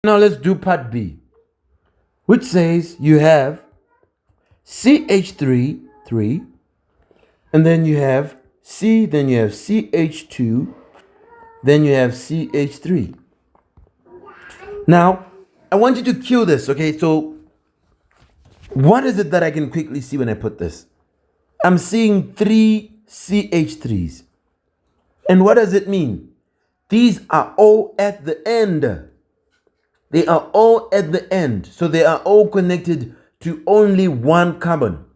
Now let's do part B, which says you have CH3, 3, and then you have C, then you have CH2, then you have CH3. Now, I want you to cue this, okay? So, what is it that I can quickly see when I put this? I'm seeing 3 CH3s. And what does it mean? These are all at the end. They are all at the end. So they are all connected to only one carbon.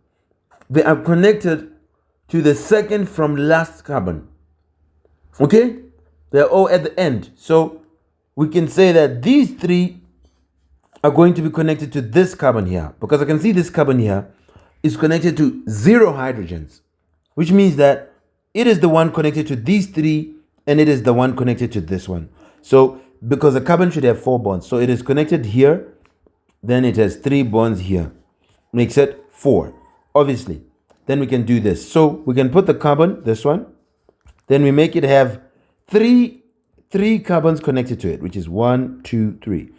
They are connected to the second from last carbon. Okay? They're all at the end. So we can say that these 3 are going to be connected to this carbon here. Because I can see this carbon here is connected to 0 hydrogens. Which means that it is the one connected to these 3 and it is the one connected to this one. So because a carbon should have 4 bonds. So it is connected here. Then it has 3 bonds here. Makes it 4. Obviously. Then we can do this. So we can put the carbon, this one. Then we make it have 3 carbons connected to it, which is 1, 2, 3.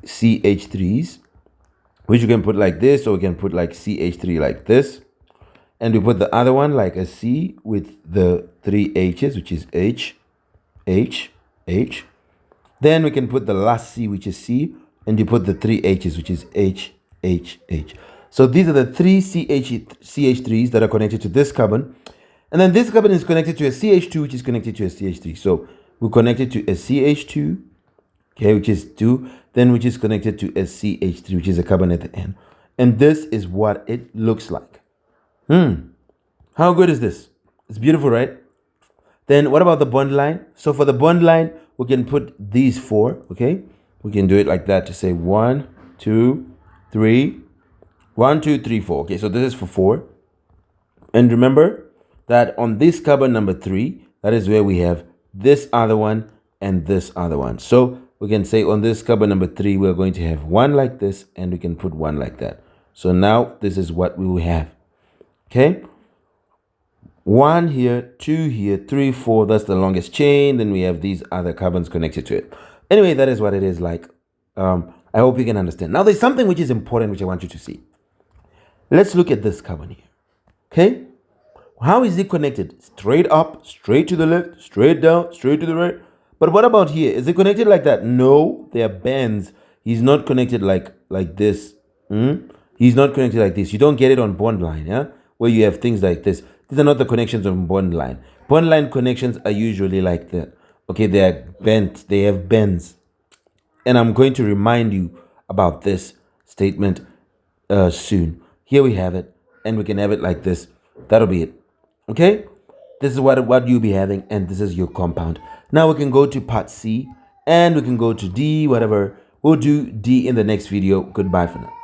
CH3s, which you can put like this, or we can put like CH3 like this. And we put the other one like a C with the 3 H's, which is H, H, H. Then we can put the last C, which is C, and you put the 3 H's, which is H, H, H. So these are the 3 CH3s that are connected to this carbon. And then this carbon is connected to a CH2, which is connected to a CH3. So we connect it to a CH2, okay, which is 2, then which is connected to a CH3, which is a carbon at the end. And this is what it looks like. How good is this? It's beautiful, right? Then what about the bond line? So for the bond line, we can put these 4, okay? We can do it like that to say 1, 2, 3, 1, 2, 3, 4. Okay, so this is for 4. And remember that on this carbon number 3, that is where we have this other one and this other one. So we can say on this carbon number 3, we're going to have 1 like this, and we can put 1 like that. So now this is what we will have. Okay? 1 here, 2 here, 3, 4. That's the longest chain. Then we have these other carbons connected to it. Anyway, that is what it is like. I hope you can understand. Now, there's something which is important which I want you to see. Let's look at this carbon here. Okay? How is it connected? Straight up, straight to the left, straight down, straight to the right. But what about here? Is it connected like that? No, they are bands. He's not connected like this. He's not connected like this. You don't get it on bond line, yeah? Where you have things like this. These are not the connections on bond line. Bond line connections are usually like that. Okay, they are bent. They have bends. And I'm going to remind you about this statement soon. Here we have it. And we can have it like this. That'll be it. Okay? This is what you'll be having. And this is your compound. Now we can go to part C. And we can go to D, whatever. We'll do D in the next video. Goodbye for now.